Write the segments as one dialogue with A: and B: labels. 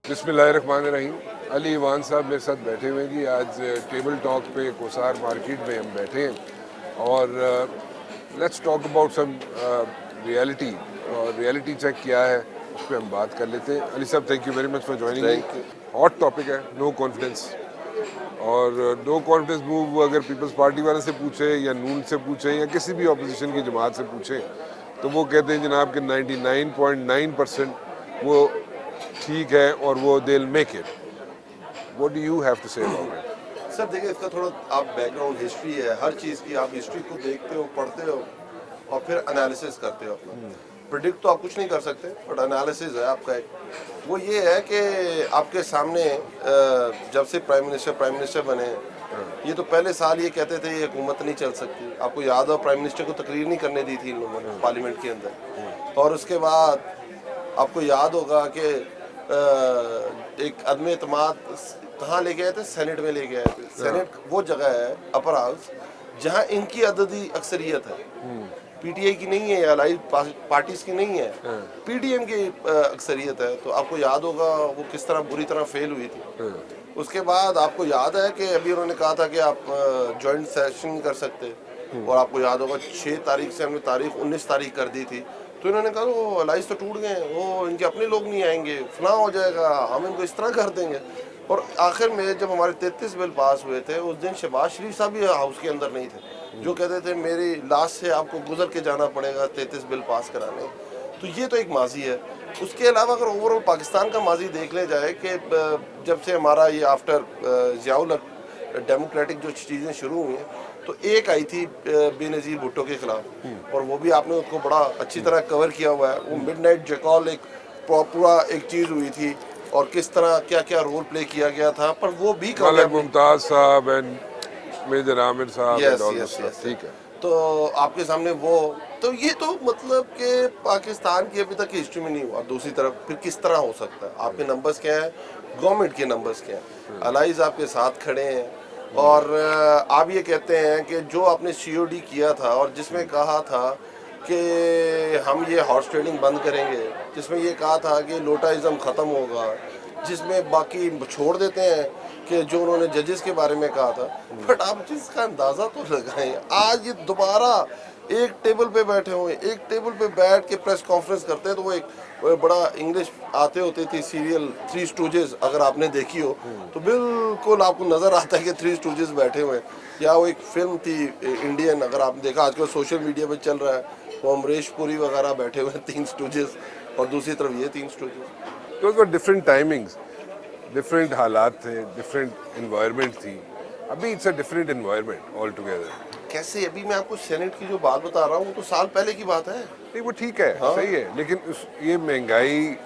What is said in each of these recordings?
A: बिस्मिल्लाहिर्रहमानिर्रहीम। अली ईवान साहब मेरे साथ बैठे हुए हैं जी। आज टेबल टॉक पे कोसार मार्केट में हम बैठे हैं और let's talk about some reality. और रियलिटी चेक क्या है उस पर हम बात कर लेते हैं। अली साहब, thank you very much for joining me.
B: Thank you.
A: Hot topic है नो कॉन्फिडेंस। और नो कॉन्फिडेंस मूव अगर पीपल्स पार्टी वाले से पूछे या नून से पूछे या किसी भी अपोजिशन की जमात से पूछे तो वो कहते हैं जनाब कि 99.9% वो ठीक है और वो they will make it. What do you have to say about it?
B: Sir देखिए, इसका थोड़ा आप बैकग्राउंड हिस्ट्री है हर चीज़ की। आप हिस्ट्री को देखते हो, पढ़ते हो और फिर एनालिसिस करते हो अपना। प्रिडिक्ट तो आप कुछ नहीं कर सकते, बट एनालिसिस है आपका एक। वो ये है कि आपके सामने जब से प्राइम मिनिस्टर बने, ये तो पहले साल ये कहते थे ये हुकूमत नहीं चल सकती। आपको याद हो, प्राइम मिनिस्टर को तकरीर नहीं करने दी थी इन लोगों ने पार्लियामेंट के अंदर। और उसके बाद आपको याद होगा कि एक अदम एतमाद कहाँ ले गए थे, सेनेट में ले गए थे। सेनेट वो जगह है, अपर हाउस, जहाँ इनकी अददी अक्सरियत है। पीटीआई की नहीं है या अलाइड पार्टीज की नहीं है, पीडीएम की अक्सरियत है। तो आपको याद होगा वो किस तरह बुरी तरह फेल हुई थी। उसके बाद आपको याद है कि अभी उन्होंने कहा था कि आप जॉइंट सेशन कर सकते, और आपको याद होगा 6 तारीख से हमने तारीख 19 तारीख कर दी थी। तो इन्होंने कहा वो अलाइज तो टूट गए, वो इनके अपने लोग नहीं आएंगे, फलां हो जाएगा, हम इनको इस तरह कर देंगे। और आखिर में जब हमारे 33 बिल पास हुए थे, उस दिन शहबाज शरीफ साहब भी हाउस के अंदर नहीं थे, जो कहते थे मेरी लाश से आपको गुजर के जाना पड़ेगा 33 बिल पास कराने। तो ये तो एक माजी है। उसके अलावा अगर ओवरऑल पाकिस्तान का माजी देख ले जाए कि जब से हमारा ये आफ्टर ज़ियाउल डेमोक्रेटिक जो चीज़ें शुरू हुई हैं, तो एक आई थी बेनज़ीर भुट्टो के खिलाफ, और वो भी आपने उसको बड़ा अच्छी तरह कवर किया हुआ है। वो मिडनाइट जैकॉल एक पूरा एक चीज़ हुई थी, और किस तरह क्या क्या रोल प्ले किया गया था, पर वो भी
A: मलिक मुमताज साहब एंड मेजर आमिर साहब
B: yes
A: and all
B: yes
A: this.
B: Yes.
A: ठीक है।
B: तो आपके सामने वो, तो ये तो मतलब कि पाकिस्तान की अभी तक की हिस्ट्री में नहीं हुआ। दूसरी तरफ फिर किस तरह हो सकता है? आपके नंबर्स क्या हैं, गवर्नमेंट के नंबर्स क्या हैं, अलाइज आपके साथ खड़े हैं, और आप ये कहते हैं कि जो आपने सीओडी किया था और जिसमें कहा था कि हम ये हॉर्स ट्रेडिंग बंद करेंगे, जिसमें ये कहा था कि लोटाइज़म ख़त्म होगा, जिसमें बाकी छोड़ देते हैं कि जो उन्होंने जजेस के बारे में कहा था। बट आप जिसका अंदाज़ा तो लगाएं, आज ये दोबारा एक टेबल पे बैठे हुए, एक टेबल पे बैठ के प्रेस कॉन्फ्रेंस करते हैं। तो वो एक बड़ा इंग्लिश आते होते थी सीरियल थ्री स्टूजेस, अगर आपने देखी हो तो बिल्कुल आपको नज़र आता है कि थ्री स्टूजेस बैठे हुए हैं। या वो एक फिल्म थी इंडियन, अगर आपने देखा आजकल सोशल मीडिया पे चल रहा है, वो अमरीश पुरी वगैरह बैठे हुए हैं, 3 स्टूजेस, और दूसरी तरफ ये 3 स्टूजेस।
A: तो डिफरेंट टाइमिंग्स, डिफरेंट हालात थे, डिफरेंट इन्वायरमेंट थी। अभी it's a different environment all together.
B: कैसे? अभी मैं आपको सेनेट की जो बात बता रहा हूँ, वो तो साल पहले की बात है।
A: नहीं वो ठीक है,
B: हाँ?
A: सही है, लेकिन ये महंगाई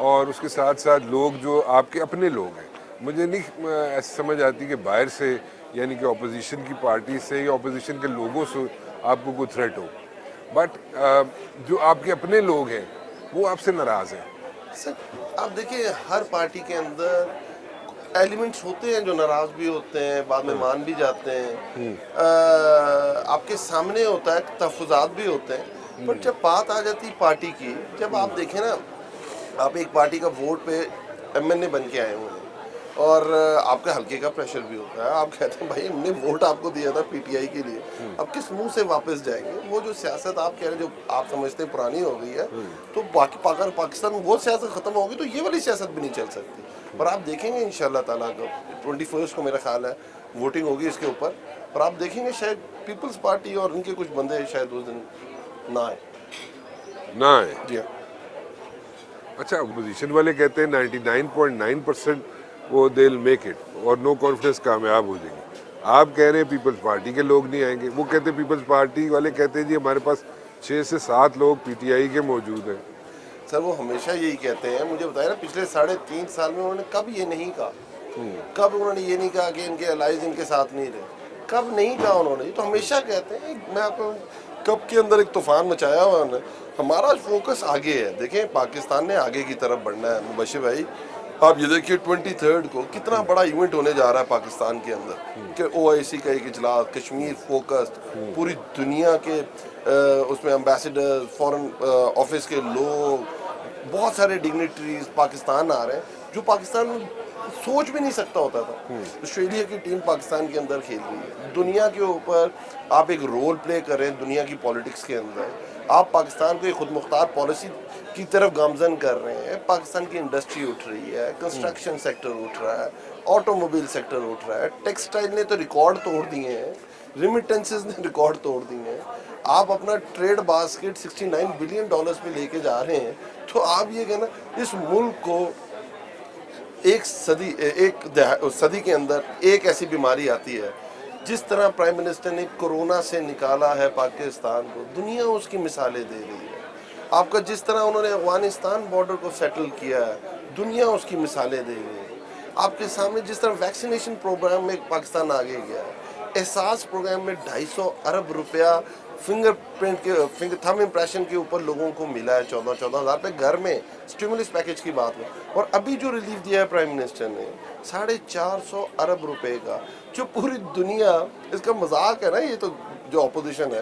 A: और उसके साथ साथ लोग जो आपके अपने लोग हैं, मुझे नहीं ऐसे समझ आती कि बाहर से यानी कि अपोजिशन की पार्टी से या अपोजिशन के लोगों से आपको कोई थ्रेट हो, बट जो आपके अपने लोग हैं वो आपसे नाराज़ हैं।
B: सर आप देखिए, हर पार्टी के अंदर एलिमेंट्स होते हैं जो नाराज भी होते हैं, बाद में मान भी जाते हैं। आपके सामने होता है, तहफ़्फ़ुज़ात भी होते हैं। पर जब बात आ जाती पार्टी की, जब आप देखें ना, आप एक पार्टी का वोट पे एमएनए बन के आए हुए हैं, और आपके हल्के का प्रेशर भी होता है। आप कहते हैं भाई हमने वोट आपको दिया था पीटीआई के लिए, अब किस मुंह से वापस जाएंगे? वो जो सियासत आप कह रहे हैं, जो आप समझते हैं पुरानी हो गई है, तो बाकी पाकिस्तान में वो सियासत खत्म होगी तो ये वाली सियासत भी नहीं चल सकती। पर आप देखेंगे इंशाल्लाह ताला को 21 को मेरा ख्याल है वोटिंग होगी इसके ऊपर, और आप देखेंगे शायद पीपल्स पार्टी और उनके कुछ बंदे शायद उस दिन ना आए। जी हाँ।
A: अच्छा, अपोजिशन वाले कहते हैं 99.9% वो दे विल मेक इट और नो कॉन्फिडेंस कामयाब हो जाएगी। आप कह रहे हैं पीपल्स पार्टी के लोग नहीं आएंगे, वो कहते हैं पीपल्स पार्टी वाले कहते हैं जी हमारे पास 6 से 7 लोग पीटीआई के मौजूद हैं।
B: सर वो हमेशा यही कहते हैं। मुझे बताया ना, पिछले 3.5 साल में उन्होंने कब ये नहीं कहा, कब उन्होंने ये नहीं कहा कि इनके अलाइज इनके साथ नहीं रहे, कब नहीं कहा उन्होंने? ये तो हमेशा कहते हैं। मैं आपको कब के अंदर एक तूफान मचाया हुआ है। हमारा फोकस आगे है। देखें, पाकिस्तान ने आगे की तरफ बढ़ना है। मुबशिर भाई, आप ये देखिए 23 को कितना बड़ा इवेंट होने जा रहा है पाकिस्तान के अंदर, कि ओआईसी का एक इजलास, कश्मीर फोकस्ड, पूरी दुनिया के उसमें एम्बेसडर, फॉरेन ऑफिस के लोग, بہت سارے ڈگنیٹریز پاکستان آ رہے ہیں جو پاکستان سوچ بھی نہیں سکتا ہوتا تھا. آسٹریلیا کی ٹیم پاکستان کے اندر کھیل رہی ہے, دنیا کے اوپر آپ ایک رول پلے کر رہے ہیں دنیا کی پالیٹکس کے اندر, آپ پاکستان کو ایک خود مختار پالیسی کی طرف گامزن کر رہے ہیں. پاکستان کی انڈسٹری اٹھ رہی ہے, کنسٹرکشن سیکٹر اٹھ رہا ہے, آٹو موبائل سیکٹر اٹھ رہا ہے, ٹیکسٹائل نے تو ریکارڈ توڑ دیے ہیں, ریمیٹنسز نے ریکارڈ توڑ دیے ہیں. آپ اپنا ٹریڈ باسکٹ $69 بلین پہ لے کے جا رہے ہیں. تو آپ یہ کہنا اس ملک کو ایک صدی کے اندر ایک ایسی بیماری آتی ہے, جس طرح پرائم منسٹر نے کورونا سے نکالا ہے پاکستان کو, دنیا اس کی مثالیں دے رہی ہے. آپ کا جس طرح انہوں نے افغانستان بارڈر کو سیٹل کیا ہے, دنیا اس کی مثالیں دے رہی ہے. آپ کے سامنے جس طرح ویکسینیشن پروگرام میں پاکستان آگے گیا ہے, احساس پروگرام میں $250 ارب فنگر پرنٹ کے تھم امپریشن کے اوپر لوگوں کو ملا ہے, 14,000 پہ گھر میں اسٹیمولس پیکج کی بات میں. اور ابھی جو ریلیف دیا ہے پرائم منسٹر نے $450 ارب کا, جو پوری دنیا, اس کا مذاق ہے نا یہ تو, جو اپوزیشن ہے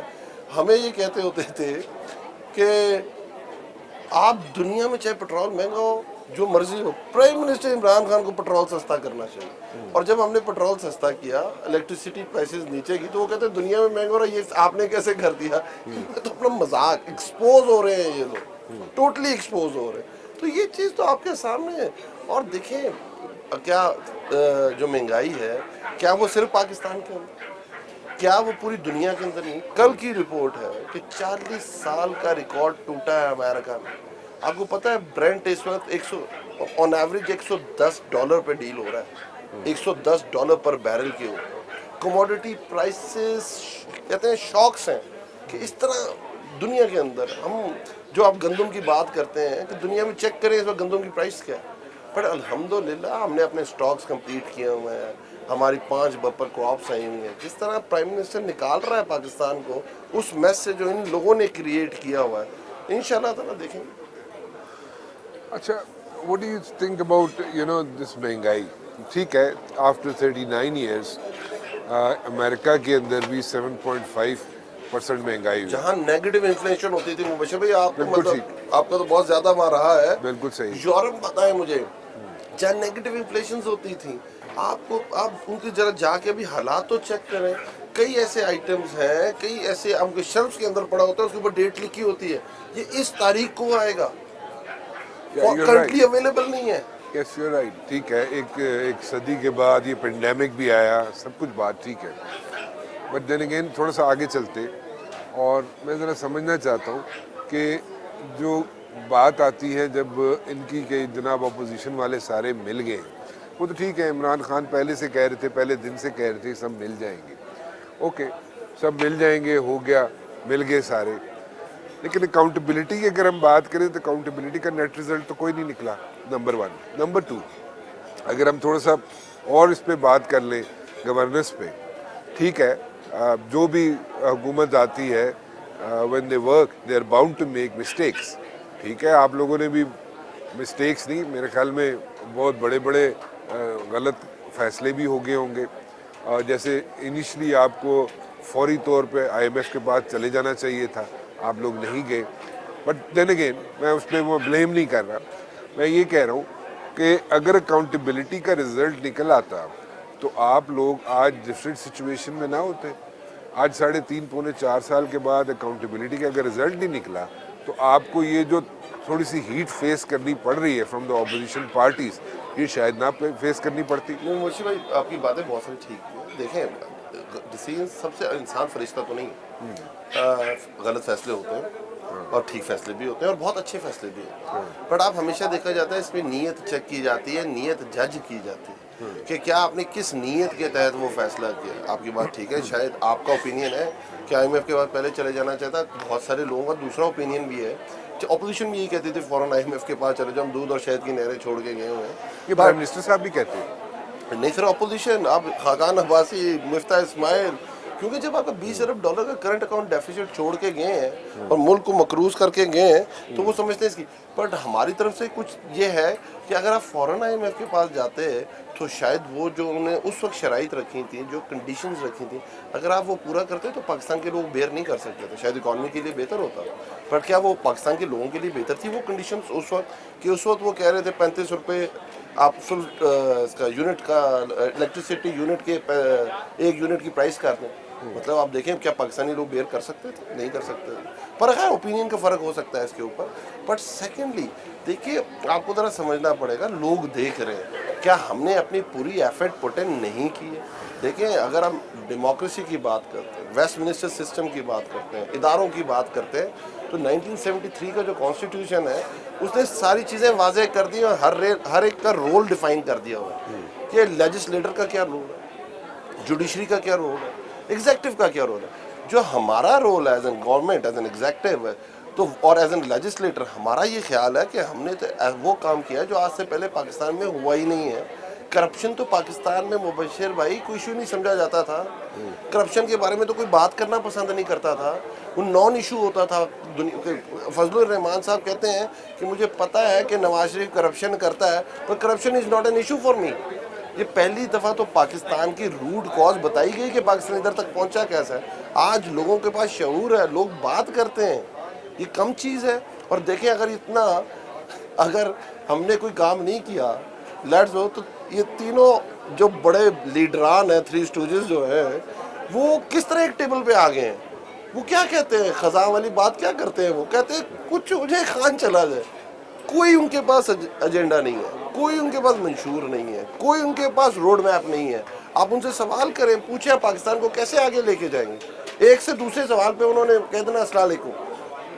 B: ہمیں یہ کہتے ہوتے تھے کہ آپ دنیا میں چاہے پٹرول مہنگا ہو جو مرضی ہو, پرائم منسٹر عمران خان کو پٹرول سستا کرنا چاہیے. اور جب ہم نے پٹرول سستا کیا, الیکٹریسٹی پرائسز نیچے کی, تو وہ کہتے ہیں دنیا میں مہنگا ہو رہا ہے, یہ آپ نے کیسے کر دیا. تو اپنا مذاق, ایکسپوز ہو رہے ہیں یہ لوگ, ٹوٹلی ایکسپوز ہو رہے ہیں. تو یہ چیز تو آپ کے سامنے ہے. اور دیکھیں کیا جو مہنگائی ہے, کیا وہ صرف پاکستان کے اندر, کیا وہ پوری دنیا کے اندر نہیں. کل کی رپورٹ ہے کہ 40 سال کا ریکارڈ ٹوٹا ہے امریکہ میں. آپ کو پتہ ہے برینٹ اس وقت آن ایوریج $110 پہ ڈیل ہو رہا ہے, $110 پر بیرل کے اوپر. کموڈٹی پرائسز کہتے ہیں شاکس ہیں کہ اس طرح دنیا کے اندر. ہم جو آپ گندم کی بات کرتے ہیں کہ دنیا میں چیک کریں اس وقت گندم کی پرائس کیا ہے, بٹ الحمدللہ ہم نے اپنے سٹاکس کمپلیٹ کیے ہوئے ہیں, ہماری 5 بپر کراپس آئی ہوئی ہیں. جس طرح پرائم منسٹر نکال رہا ہے پاکستان کو اس میس سے جو ان لوگوں نے کریٹ کیا ہوا ہے, انشاءاللہ تعالیٰ دیکھیں گے.
A: اچھا, what do you think about this مہنگائی؟ ٹھیک ہے, after 39 years امریکہ کے اندر بھی 7.5% مہنگائی ہوئی.
B: جہاں نیگیٹو انفلیشن ہوتی تھی مبشر بھائی, آپ کو
A: بالکل
B: آپ کا تو بہت زیادہ وہاں رہا ہے.
A: بالکل صحیح.
B: یورپ بتائیں مجھے, جہاں نیگیٹو انفلیشنز ہوتی تھیں, آپ ان کی ذرا جا کے بھی حالات تو چیک کریں. کئی ایسے آئٹمز ہیں, کئی ایسے آپ کے شیلفز کے اندر پڑا ہوتا ہے, اس کے اوپر ڈیٹ لکھی ہوتی ہے, یہ اس تاریخ کو آئے گا, کرنٹلی اویلیبل نہیں ہے.
A: Yes you right. ٹھیک ہے, ایک صدی کے بعد یہ پینڈیمک بھی آیا, سب کچھ بات ٹھیک ہے, بٹ دین اگین تھوڑا سا آگے چلتے, اور میں ذرا سمجھنا چاہتا ہوں کہ جو بات آتی ہے جب ان کی کہ جناب اپوزیشن والے سارے مل گئے, وہ تو ٹھیک ہے, عمران خان پہلے سے کہہ رہے تھے, پہلے دن سے کہہ رہے تھے سب مل جائیں گے. اوکے, سب مل جائیں گے, ہو گیا, مل گئے سارے. لیکن اکاؤنٹیبلٹی کی اگر ہم بات کریں تو اکاؤنٹیبلٹی کا نیٹ رزلٹ تو کوئی نہیں نکلا, نمبر 1. نمبر 2, اگر ہم تھوڑا سا اور اس پہ بات کر لیں گورننس پہ, ٹھیک ہے, جو بھی حکومت آتی ہے, when they work they are bound to make mistakes. ٹھیک ہے, آپ لوگوں نے بھی مسٹیکس نہیں, میرے خیال میں بہت بڑے بڑے غلط فیصلے بھی ہو گئے ہوں گے. جیسے انیشلی آپ کو فوری طور پہ IMF کے پاس چلے جانا چاہیے تھا, آپ لوگ نہیں گئے. بٹ دین اگین میں اس پہ وہ بلیم نہیں کر رہا, میں یہ کہہ رہا ہوں کہ اگر اکاؤنٹیبلٹی کا رزلٹ نکل آتا تو آپ لوگ آج ڈفرینٹ سچویشن میں نہ ہوتے. آج 3.5 پونے 4 سال کے بعد اکاؤنٹیبلٹی کا اگر رزلٹ نہیں نکلا تو آپ کو یہ جو تھوڑی سی ہیٹ فیس کرنی پڑ رہی ہے فرام دا اپوزیشن پارٹیز, یہ شاید نہ فیس کرنی پڑتی.
B: نہیں مرشد بھائی, آپ کی باتیں بہت ساری ٹھیک ہیں. دیکھیں, ڈیسیژن سب سے, انسان فرشتہ تو نہیں, غلط فیصلے ہوتے ہیں اور ٹھیک فیصلے بھی ہوتے ہیں اور بہت اچھے فیصلے بھی ہیں. بٹ آپ ہمیشہ دیکھا جاتا ہے اس میں نیت چیک کی جاتی ہے, نیت جج کی جاتی ہے کہ کیا آپ نے کس نیت کے تحت وہ فیصلہ کیا. آپ کی بات ٹھیک ہے, شاید آپ کا اوپینین ہے کہ IMF کے بعد پہلے چلے جانا چاہتا, بہت سارے لوگوں کا دوسرا اوپینین بھی ہے. اپوزیشن بھی یہی کہتی تھی فوراً IMF کے پاس چلے جاؤ, ہم دودھ اور شہد کی نہریں چھوڑ کے گئے ہوئے ہیں.
A: یہ پرائم منسٹر صاحب بھی کہتے ہیں.
B: نہیں صرف اپوزیشن, آپ خاقان عباسی, مفتاح اسماعیل, کیونکہ جب آپ کا $20 ارب کا کرنٹ اکاؤنٹ ڈیفیسٹ چھوڑ کے گئے ہیں اور ملک کو مقروض کر کے گئے ہیں, تو وہ سمجھتے ہیں اس کی. बट हमारी तरफ से कुछ ये है कि अगर आप फ़ौरन IMF के पास जाते तो शायद वो जो उन्होंने उस वक्त शराइत रखी थी, जो कंडीशंस रखी थी, अगर आप वो पूरा करते तो पाकिस्तान के लोग बेयर नहीं कर सकते थे, शायद इकॉनमी के लिए बेहतर होता। बट क्या वो पाकिस्तान के लोगों के लिए बेहतर थी वो कंडीशंस उस वक्त, कि उस वक्त वो कह रहे थे 35 रुपये आप फुल इसका यूनिट का इलेक्ट्रिसिटी यूनिट के एक यूनिट की प्राइस कर दें। मतलब आप देखें क्या पाकिस्तानी लोग बेयर कर सकते थे? नहीं कर सकते थे। पर खैर ओपिनियन का फ़र्क हो सकता है इसके ऊपर। बट सेकेंडली देखिए, आपको ज़रा समझना पड़ेगा, लोग देख रहे हैं, क्या हमने अपनी पूरी एफर्ट पुट इन नहीं की है? देखिए, अगर हम डेमोक्रेसी की बात करते हैं, वेस्टमिनिस्टर सिस्टम की बात करते हैं, इदारों की बात करते हैं, तो 1973 का जो कॉन्स्टिट्यूशन है उसने सारी चीज़ें वाज़ेह कर दी और हर एक का रोल डिफाइन कर दिया हुआ है कि लेजिस्लेटर का क्या रोल है, जुडिशरी का क्या रोल है, एग्जेक्टिव का क्या रोल है। जो हमारा रोल है as an government, as an executive, तो और एज एन लेजिस्लेटर हमारा ये ख्याल है कि हमने तो वो काम किया जो आज से पहले पाकिस्तान में हुआ ही नहीं है। करप्शन तो पाकिस्तान में मुबशिर भाई कोई इशू नहीं समझा जाता था। करप्शन के बारे में तो कोई बात करना पसंद नहीं करता था, वो नॉन इशू होता था। फजलुर रहमान साहब कहते हैं कि मुझे पता है कि नवाज शरीफ करप्शन करता है, पर corruption is not an issue for me. ये पहली दफ़ा तो पाकिस्तान की रूट कॉज बताई गई कि पाकिस्तान इधर तक पहुंचा कैसा है। आज लोगों के पास शऊर है, लोग बात करते हैं, ये कम चीज़ है। और देखें, अगर हमने कोई काम नहीं किया लेट्स हो, तो ये तीनों जो बड़े लीडरान हैं, थ्री स्टूजेस जो है, वो किस तरह एक टेबल पे आ गए हैं। वो क्या कहते हैं, खज़ां वाली बात क्या करते हैं, वो कहते हैं कुछ मुझे खान चला जाए। कोई उनके पास एजेंडा नहीं है, कोई उनके पास मंशूर नहीं है, कोई उनके पास रोड मैप नहीं है। आप उनसे सवाल करें, पूछें पाकिस्तान को कैसे आगे लेके जाएंगे। एक से दूसरे सवाल पे उन्होंने कह देना अस्सलाम वालेकुम,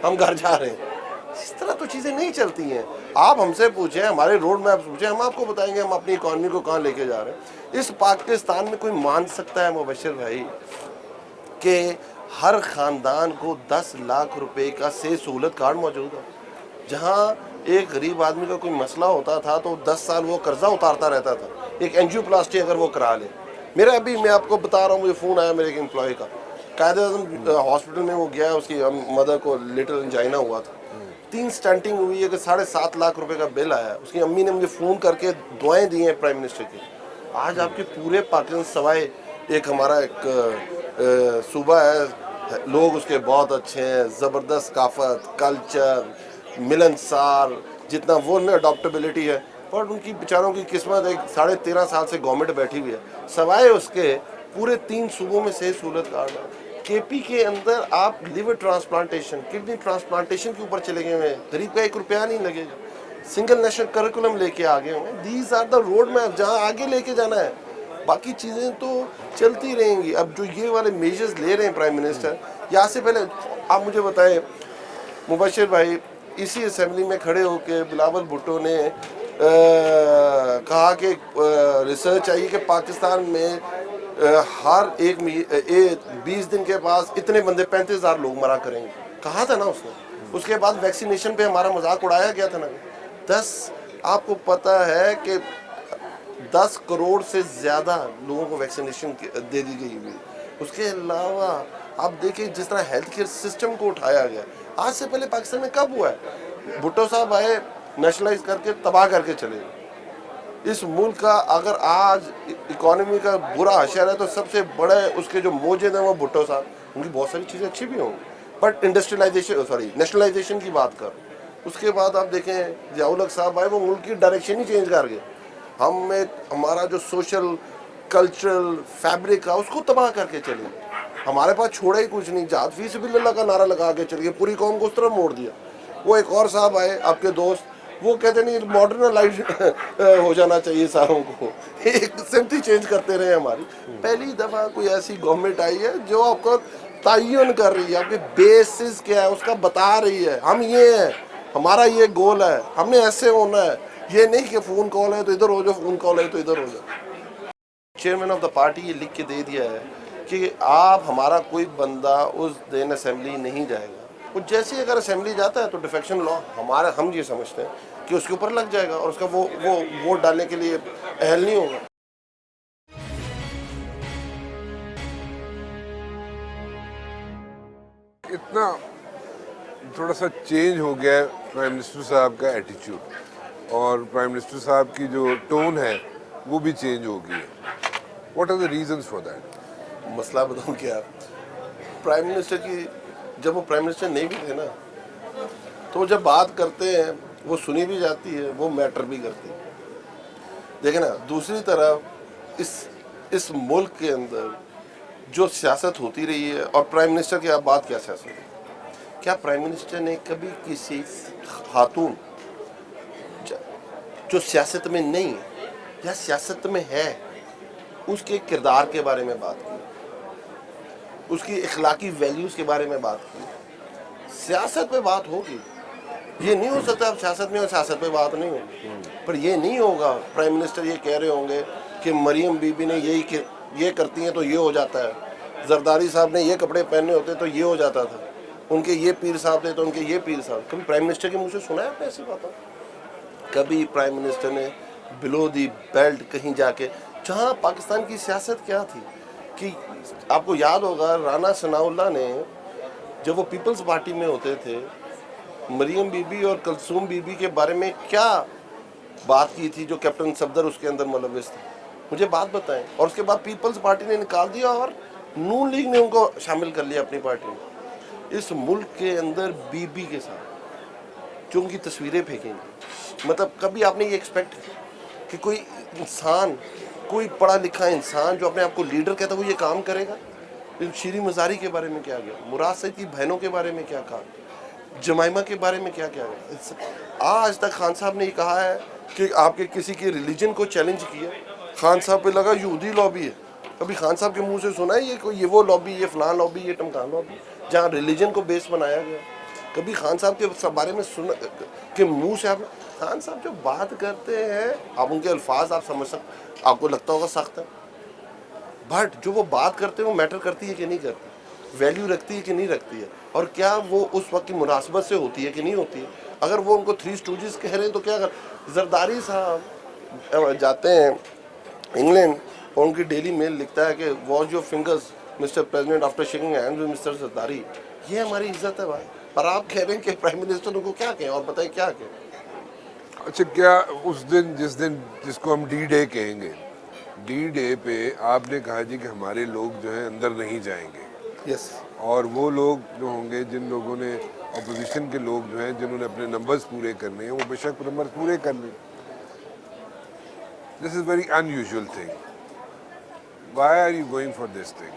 B: हम घर जा रहे हैं। इस तरह तो चीज़ें नहीं चलती हैं। आप हमसे पूछें, हमारे रोड मैप पूछें, हम आपको बताएंगे हम अपनी इकॉनमी को कहाँ लेके जा रहे हैं। इस पाकिस्तान में कोई मान सकता है मुबशिर भाई कि हर ख़ानदान को 10 लाख रुपए का सेहत सहूलत कार्ड मौजूद है? जहाँ एक गरीब आदमी का कोई मसला होता था तो 10 साल वो कर्जा उतारता रहता था, एक एंजियोप्लास्टी अगर वो करा ले। मेरा अभी मैं आपको बता रहा हूँ, मुझे फ़ोन आया मेरे एक एम्प्लॉय का, कायदे हॉस्पिटल में वो गया, उसकी मदर को लिटिल एंजाइना हुआ था, 3 स्टंटिंग हुई है कि 7.5 लाख रुपए का बिल आया। उसकी अम्मी ने मुझे फ़ोन करके दुआएं दी हैं प्राइम मिनिस्टर की। आज आपके पूरे पाकिस्तान सवाए एक हमारा एक सूबा है, लोग उसके बहुत अच्छे हैं, ज़बरदस्त काफत, कल्चर, मिलनसार, जितना वो में अडॉप्टेबिलिटी है। पर उनकी बेचारों की किस्मत एक 13.5 साल से गवर्नमेंट बैठी हुई है, सवाए उसके पूरे 3 सूबों में सेहत सहूलत कार्ड है। KP के अंदर आप लिवर ट्रांसप्लांटेशन, किडनी ट्रांसप्लांटेशन के ऊपर चले गए हुए हैं, गरीब का 1 रुपया नहीं लगेगा। सिंगल नेशनल करिकुलम लेके आ गए हुए हैं। These are the road map जहाँ आगे लेके जाना है। बाकी चीज़ें तो चलती रहेंगी। अब जो ये वाले मेजर्स ले रहे हैं प्राइम मिनिस्टर, यहाँ से पहले आप मुझे बताएं मुबशिर भाई, इसी असेंबली में खड़े होकर बिलावल भुट्टो ने कहा कि रिसर्च आई कि पाकिस्तान में हर 20 दिन के पास इतने बंदे 35,000 लोग मरा करेंगे। कहा था ना उसने। उसके बाद वैक्सीनेशन पे हमारा मजाक उड़ाया गया था ना। 10 आपको पता है कि 10 करोड़ से ज़्यादा लोगों को वैक्सीनेशन दे दी गई हुई। उसके अलावा आप देखिए जिस तरह हेल्थ केयर सिस्टम को उठाया गया, आज से पहले पाकिस्तान में कब हुआ है? भुट्टो साहब आए, नेशनलाइज करके तबाह करके चले गए। इस मुल्क का अगर आज इकोनॉमी का बुरा हशर है तो सबसे बड़े उसके जो मोजिद हैं वो भुट्टो साहब। उनकी बहुत सारी चीज़ें अच्छी भी होंगी, बट नेशनलाइजेशन की बात कर। उसके बाद आप देखें ज़ियाउल साहब आए, वो मुल्क की डायरेक्शन ही चेंज कर गए। हमारा जो सोशल कल्चरल फैब्रिक है उसको तबाह करके चले गए। हमारे पास छोड़ा ही कुछ नहीं, जात फी सबिलिल्लाह का नारा लगा के चल गए, पूरी कौम को उस तरफ मोड़ दिया। वो एक और साहब आए आपके दोस्त, वो कहते नहीं मॉडर्नाइज हो जाना चाहिए सारों को, एक सिम्पली चेंज करते रहे हमारी। पहली दफ़ा कोई ऐसी गवर्नमेंट आई है जो आपको तयन कर रही है, आपके बेसिस क्या है उसका बता रही है, हम ये हैं, हमारा ये गोल है, हमने ऐसे होना है। ये नहीं कि फ़ोन कॉल है तो इधर हो जाओ, फ़ोन कॉल है तो इधर हो जाओ। चेयरमैन ऑफ द पार्टी ये लिख के दे दिया है कि आप हमारा कोई बंदा उस दिन असेंबली नहीं जाएगा। वो जैसे ही अगर असेंबली जाता है तो डिफेक्शन लॉ हम ये समझते हैं कि उसके ऊपर लग जाएगा और उसका वो वोट डालने के लिए अहल नहीं होगा।
A: इतना थोड़ा सा चेंज हो गया है प्राइम मिनिस्टर साहब का एटीट्यूड, और प्राइम मिनिस्टर साहब की जो टोन है वो भी चेंज हो गई है. What are the reasons for that?
B: मसला बताऊँ क्या, प्राइम मिनिस्टर की, जब वो प्राइम मिनिस्टर नहीं भी थे ना, तो जब बात करते हैं वो सुनी भी जाती है, वो मैटर भी करती है. देखें ना, दूसरी तरफ इस मुल्क के अंदर जो सियासत होती रही है, और प्राइम मिनिस्टर की आप बात क्या सियासत है, क्या प्राइम मिनिस्टर ने कभी किसी खातून जो सियासत में नहीं है या सियासत में है उसके किरदार के बारे में बात की, उसकी इखलाकी वैल्यूज़ के बारे में बात की? सियासत पे बात होगी, ये नहीं हो सकता आप सियासत में और सियासत पे बात नहीं होगी. पर ये नहीं होगा प्राइम मिनिस्टर ये कह रहे होंगे कि मरियम बीबी ने ये करती हैं तो ये हो जाता है, जरदारी साहब ने ये कपड़े पहने होते तो ये हो जाता था, उनके ये पीर साहब थे तो उनके ये पीर साहब. कभी प्राइम मिनिस्टर के मुंह से सुना है आपने ऐसी बात? कभी प्राइम मिनिस्टर ने बिलो दी बेल्ट कहीं जाके, जहाँ पाकिस्तान की सियासत क्या थी कि आपको याद होगा राना सनाउल्लाह ने जब वो पीपल्स पार्टी में होते थे, मरियम बीबी और कलसूम बीबी के बारे में क्या बात की थी, जो कैप्टन सफदर उसके अंदर मुलविस थे, मुझे बात बताएं. और उसके बाद पीपल्स पार्टी ने निकाल दिया और नून लीग ने उनको शामिल कर लिया अपनी पार्टी में. इस मुल्क के अंदर बीबी के साथ जो उनकी तस्वीरें फेंकेंगे, मतलब कभी आपने ये एक्सपेक्ट कि कोई इंसान, कोई पढ़ा लिखा इंसान जो अपने आप को लीडर कहता है वो ये काम करेगा? शीरी मज़ारी के बारे में क्या गया, मुराद सईद की बहनों के बारे में क्या कहा, जमाइमा के बारे में क्या गया. आज तक खान साहब ने ये कहा है कि आपके किसी के रिलीजन को चैलेंज किया, खान साहब पे लगा यहूदी लॉबी है. कभी खान साहब के मुंह से सुना है ये वो लॉबी, ये फलान लॉबी, ये टमकान लॉबी, जहाँ रिलीजन को बेस बनाया गया? कभी खान साहब के बारे में सुना कि मुंह से आप, खान साहब जो बात करते हैं आप उनके अल्फाज आप समझ सकते, आपको लगता होगा सख्त है, बट जो वो बात करते हैं वो मैटर करती है कि नहीं करती, वैल्यू रखती है कि नहीं रखती है, और क्या वो उस वक्त की मुनासबत से होती है कि नहीं होती है. अगर वो उनको थ्री स्टूजेस कह रहे हैं तो क्या कर, जरदारी साहब जाते हैं इंग्लैंड और उनकी डेली मेल लिखता है कि wash your fingers mister president after shaking hands with mister Zardari. ये हमारी इज्जत है भाई. पर आप कह रहे हैं कि प्राइम मिनिस्टर उनको क्या कहें, और बताइए क्या कहें.
A: अच्छा, क्या उस दिन जिसको हम डी डे कहेंगे, डी डे पे आपने कहा जी कि हमारे लोग जो हैं अंदर नहीं जाएंगे,
B: यस,
A: और वो लोग जो होंगे, जिन लोगों ने अपोजिशन के लोग जो हैं जिन्होंने अपने नंबर्स पूरे करने हैं, वो बेशक नंबर्स पूरे कर लें. This is very unusual thing. Why are you going for this thing?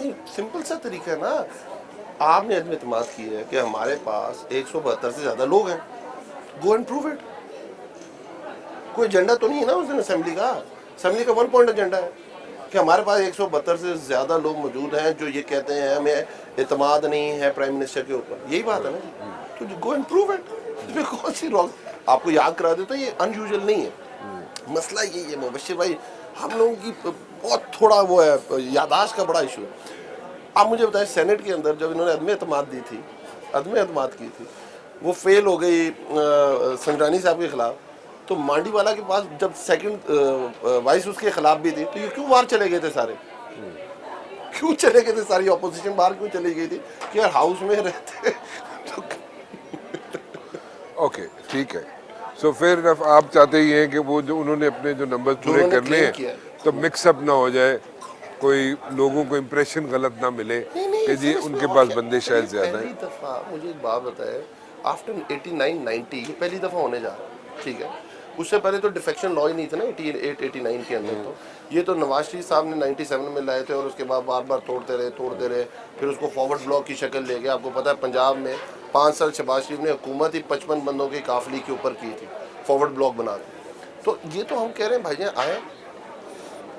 B: नहीं, सिंपल सा तरीका है ना. आपने अदम एतमाद की है कि हमारे पास 172 से ज़्यादा लोग हैं, गो एंड प्रूव इट. कोई एजेंडा तो नहीं है ना उस दिन असेंबली का 1 पॉइंट एजेंडा है कि हमारे पास 172 से ज़्यादा लोग मौजूद हैं जो ये कहते हैं हमें एतमाद नहीं है प्राइम मिनिस्टर के ऊपर. यही बात है ना जी. तो गो एंड प्रूव इट. इसमें कौन सी रॉन्ग, आपको याद करा देता, ये अनयूजुअल नहीं है. मसला यही है मुबश्शिर भाई, हम लोगों की बहुत थोड़ा वो है, यादाश्त का बड़ा इशू है. आप मुझे बताएं, सेनेट के अंदर जब इन्होंने अदम एतमाद की थी, वो फेल हो गई संजरानी साहब के खिलाफ, तो मांडीवाला के पास जब सेकंड वाइस उसके खिलाफ भी थी, तो ये क्यों बाहर चले गए थे सारे? क्यों चले गए थे सारी ऑपोजिशन बाहर क्यों चली गई थी कि यार हाउस में रहते तो
A: ओके, ठीक है. सो फिर आप चाहते ही हैं कि वो जो उन्होंने अपने जो नंबर पूरे
B: उन्होंने
A: करने
B: claim किया
A: हैं तो मिक्सअप ना हो जाए, कोई लोगों को इम्प्रेशन गलत ना मिले कि जी उनके पास बंदे शायद ज़्यादा
B: पहली
A: हैं.
B: दफ़ा मुझे एक बात बताए, आफ्टर 89-90 ये पहली दफ़ा होने जा रहा है, ठीक है. उससे पहले तो डिफेक्शन लॉ ही नहीं था ना 88-89 के अंदर. तो ये तो नवाज शरीफ साहब ने 97 में लाए थे और उसके बाद बार बार तोड़ते रहे, फिर उसको फॉरवर्ड ब्लॉक की शक्ल ले गए. आपको पता है पंजाब में 5 साल शहबाज शरीफ ने हुकूमत ही 55 बंदों की काफिले के ऊपर की थी, फॉरवर्ड ब्लॉक बना के. तो ये तो हम कह रहे हैं भाईजान आए,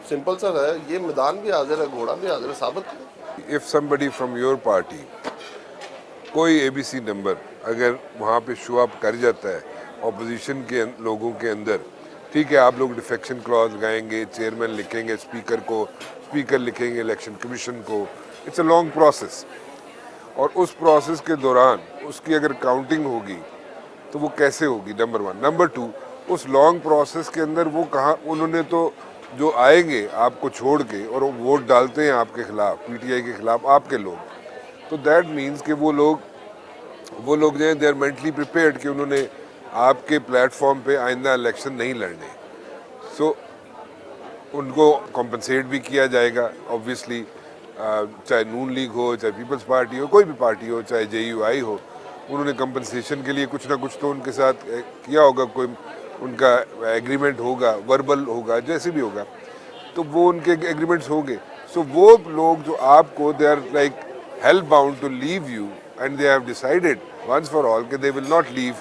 B: सिंपल सा है, ये मैदान भी हाजिर है, घोड़ा भी हाजिर है, साबित करें.
A: If somebody from your party, कोई एबीसी नंबर अगर वहाँ पे शो अप कर जाता है ऑपोजिशन के लोगों के अंदर, ठीक है, आप लोग डिफेक्शन क्लॉज लगाएंगे, चेयरमैन लिखेंगे स्पीकर को, स्पीकर लिखेंगे इलेक्शन कमीशन को. इट्स अ लॉन्ग प्रोसेस, और उस प्रोसेस के दौरान उसकी अगर काउंटिंग होगी तो वो कैसे होगी, नंबर 1. नंबर 2, उस लॉन्ग प्रोसेस के अंदर वो कहाँ, उन्होंने तो जो आएंगे आपको छोड़ के और वो वोट डालते हैं आपके खिलाफ, पीटीआई के खिलाफ आपके लोग, तो दैट मीन्स कि वो लोग وہ لوگ جو ہیں دے آر مینٹلی پریپیئرڈ کہ انہوں نے آپ کے پلیٹ فارم پہ آئندہ الیکشن نہیں لڑنے. سو ان کو کمپنسیٹ بھی کیا جائے گا آبویسلی, چاہے نون لیگ ہو, چاہے پیپلز پارٹی ہو, کوئی بھی پارٹی ہو, چاہے JUI ہو, انہوں نے کمپنسیشن کے لیے کچھ نہ کچھ تو ان کے ساتھ کیا ہوگا, کوئی ان کا ایگریمنٹ ہوگا, وربل ہوگا, جیسے بھی ہوگا, تو وہ ان کے ایگریمنٹس ہوں گے. سو وہ لوگ جو آپ کو they are like help bound to leave you and they have decided once for all کہ دے ول ناٹ لیو,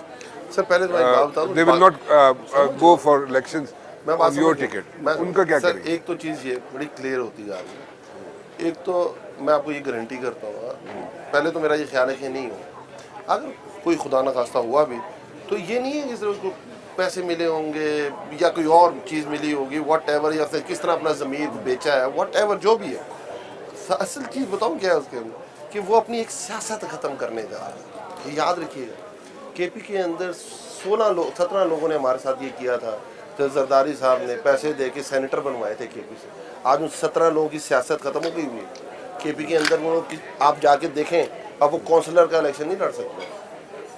B: سر پہلے تو میں ایک بات بتا دوں,
A: they will not go for elections
B: میں بات
A: آن یور
B: سمجھ
A: ٹکٹ.
B: میں
A: ان کا کیا
B: سر
A: کریں گے؟
B: ایک تو چیز یہ بڑی کلیئر ہوتی جا رہی ہے. ایک تو میں آپ کو یہ گارنٹی کرتا ہوں, پہلے تو میرا یہ خیال ہے کہ نہیں ہو, اگر کوئی خدا نخواستہ ہوا بھی تو یہ نہیں ہے کہ صرف اس کو پیسے ملے ہوں گے یا کوئی اور چیز ملی ہوگی واٹ ایور, یا پھر کس طرح اپنا ضمیر کو بیچا ہے, واٹ ایور جو بھی ہے. اصل چیز بتاؤں کیا ہے اس کے اندر, کہ وہ اپنی ایک سیاست ختم کرنے جا رہا ہے. یہ یاد رکھیے گا, KP کے اندر 17 لوگوں نے ہمارے ساتھ یہ کیا تھا. تو زرداری صاحب نے پیسے دے کے سینیٹر بنوائے تھے KP سے. آج ان 17 لوگوں کی سیاست ختم ہو گئی ہوئی ہے. KP کے اندر وہ آپ جا کے دیکھیں, اب وہ کونسلر کا الیکشن نہیں لڑ سکتے.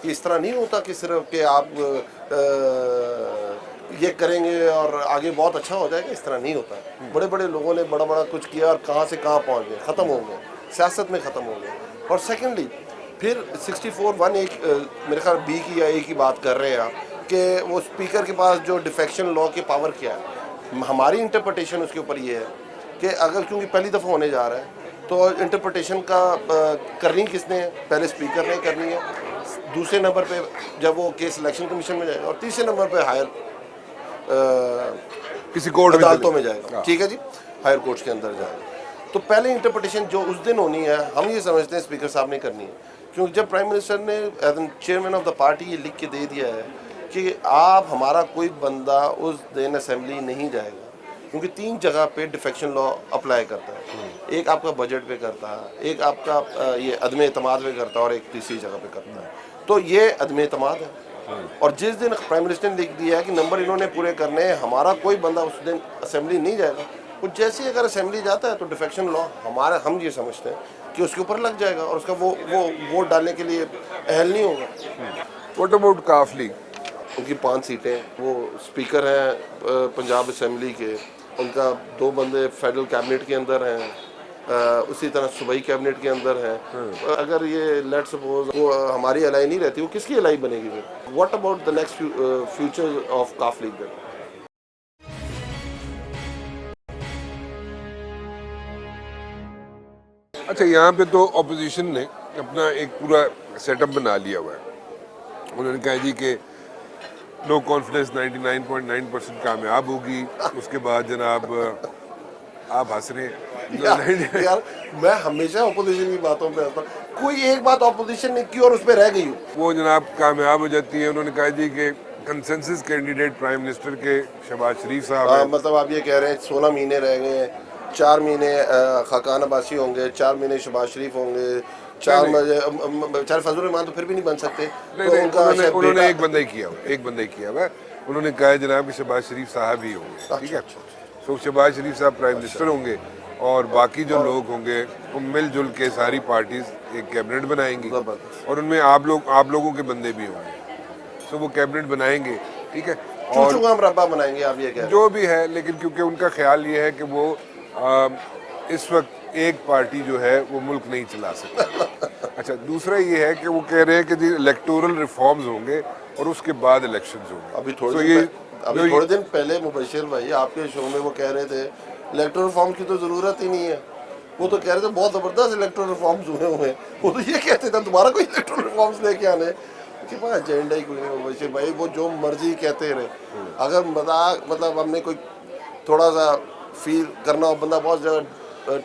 B: کہ اس طرح نہیں ہوتا کہ صرف کہ آپ یہ کریں گے اور آگے بہت اچھا ہو جائے گا, اس طرح نہیں ہوتا. بڑے بڑے لوگوں نے بڑا بڑا کچھ کیا اور کہاں سے کہاں پہنچ گئے, ختم ہو گئے, سیاست میں ختم ہو گئے. اور سیکنڈلی پھر 64(1) ایک میرے خیال B کی یا A کی بات کر رہے ہیں آپ, کہ وہ اسپیکر کے پاس جو ڈیفیکشن لا کے پاور کیا ہے. ہماری انٹرپریٹیشن اس کے اوپر یہ ہے کہ اگر کیونکہ پہلی دفعہ ہونے جا رہا ہے تو انٹرپریٹیشن کا کرنی کس نے ہے, پہلے اسپیکر نے کرنی ہے, دوسرے نمبر پہ جب وہ کیس الیکشن کمیشن میں جائے گا, اور تیسرے نمبر پہ ہائر
A: کسی کورٹ
B: عدالتوں میں جائے گا. ٹھیک ہے جی, ہائر کورٹس کے اندر جائے گا. تو پہلے انٹرپریٹیشن جو اس دن ہونی ہے, ہم یہ سمجھتے ہیں اسپیکر صاحب نے کرنی ہے, کیونکہ جب پرائم منسٹر نے as an chairman of the party یہ لکھ کے دے دیا ہے کہ آپ ہمارا کوئی بندہ اس دن اسمبلی نہیں جائے گا, کیونکہ 3 جگہ پہ ڈیفیکشن لا اپلائی کرتا ہے. ایک آپ کا بجٹ پہ کرتا ہے, ایک آپ کا یہ عدم اعتماد پہ کرتا ہے, اور ایک تیسری جگہ پہ کرتا ہے. تو یہ عدم اعتماد ہے. اور جس دن پرائم منسٹر نے لکھ دیا ہے کہ نمبر انہوں نے پورے کرنے ہیں, ہمارا کوئی بندہ اس دن اسمبلی نہیں جائے گا, وہ جیسے اگر اسمبلی جاتا ہے تو ڈیفیکشن لا ہم یہ سمجھتے ہیں کہ اس کے اوپر لگ جائے گا, اور اس کا وہ ووٹ ڈالنے کے لیے اہل نہیں ہوگا.
A: واٹ اباؤٹ کاف لیگ؟
B: ان کی 5 سیٹیں, وہ اسپیکر ہیں پنجاب اسمبلی کے, ان کا 2 بندے فیڈرل کیبنٹ کے اندر ہیں, اسی طرح صوبائی کیبنٹ کے اندر ہیں. اگر یہ لیٹ سپوز وہ ہماری الائی نہیں رہتی, وہ کس کی الائی بنے گی پھر؟ What about the next future of کاف لیگ دین؟
A: اچھا, یہاں پہ تو اپوزیشن نے اپنا ایک پورا سیٹ اپ بنا لیا ہوا ہے. انہوں نے کہا جی کہ نو کانفیڈنس 99.9% کامیاب ہوگی. اس کے بعد جناب آپ ہنس رہے ہیں
B: یار میں ہمیشہ اپوزیشن کی باتوں پہ آتا ہوں, کوئی ایک بات اپوزیشن نے کی اور اس پہ رہ گئی ہوں.
A: وہ جناب کامیاب ہو جاتی ہے. انہوں نے کہا جی کہ کنسنسس کینڈیڈیٹ پرائم منسٹر کے شہباز شریف صاحب ہیں.
B: مطلب آپ یہ کہہ رہے ہیں 16 مہینے رہ گئے ہیں, 4 مہینے خاقان عباسی ہوں گے, 4 مہینے شہباز شریف ہوں گے, 4 چار فضل الرحمان تو پھر بھی نہیں بن سکتے. تو ان کا
A: انہوں نے ایک بندہ ہی کیا ہوا ہے. انہوں نے کہا جناب کہ شہباز شریف صاحب ہی ہوں گے. ٹھیک ہے, تو شہباز شریف صاحب پرائم منسٹر ہوں گے, اور باقی جو لوگ ہوں گے وہ مل جل کے ساری پارٹیز ایک کیبنٹ بنائیں گی, اور ان میں آپ لوگوں کے بندے بھی ہوں گے. تو وہ کیبنٹ بنائیں گے. ٹھیک ہے, اور
B: مربع بنائیں گے, آپ یہ کہہ رہے ہیں
A: جو بھی ہے. لیکن کیونکہ ان کا خیال یہ ہے کہ وہ اس وقت ایک پارٹی جو ہے وہ ملک نہیں چلا سکتی. اچھا, دوسرا یہ ہے کہ وہ کہہ رہے ہیں کہ جی الیکٹورل ریفارمز ہوں گے اور اس کے بعد الیکشنز ہوں گے.
B: ابھی تھوڑے دن پہلے مبشر بھائی آپ کے شو میں وہ کہہ رہے تھے الیکٹورل ریفارم کی تو ضرورت ہی نہیں ہے. وہ تو کہہ رہے تھے بہت زبردست الیکٹورل ریفارمز ہوئے ہیں. وہ تو یہ کہتے تھے تمہارا کوئی الیکٹورل ریفارمز لے کے آنے کہ بھائی ایجنڈا ہی کوئی نہیں. مبشر بھائی وہ جو مرضی کہتے رہے, اگر مطلب ہم نے کوئی تھوڑا سا فیل کرنا ہو, بندہ بہت زیادہ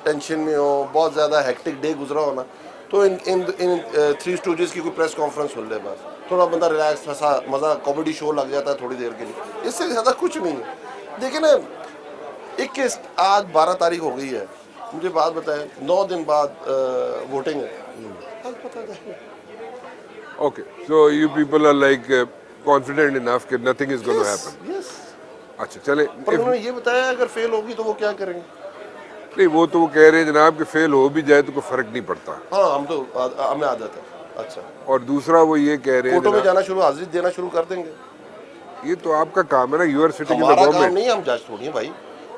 B: ٹینشن میں ہو, بہت زیادہ ہیکٹک ڈے گزرا ہونا, تو ان 3 اسٹوڈیوز کی کوئی پریس کانفرنس سن لے, بس تھوڑا بندہ ریلیکس تھا, مزہ کامیڈی شو لگ جاتا ہے تھوڑی دیر کے لیے. اس سے زیادہ کچھ نہیں ہے. دیکھیں نا, 21 آج 12 تاریخ ہو گئی ہے, مجھے بات بتائیں 9 دن بعد ووٹنگ ہے.
A: Okay, so you people are like confident enough کہ nothing is going to happen. اچھا چلے,
B: پر انہوں نے یہ بتایا اگر فیل ہوگی تو وہ کیا کریں گے.
A: نہیں وہ تو وہ کہہ رہے ہیں جناب کہ فیل ہو بھی جائے تو کوئی فرق نہیں پڑتا.
B: ہاں, ہم تو ہمیں عادت ہے. अच्छा,
A: اور دوسرا وہ یہ کہہ رہے ہیں
B: कोर्टों में
A: جناب,
B: जाना शुरू, हाजिरी देना शुरू कर देंगे।
A: یہ تو آپ کا کام ہے نا, یو آر سٹنگ ان
B: ہمارا کام
A: گورنمنٹ.
B: نہیں ہے, ہم جج تھوڑی ہیں بھائی,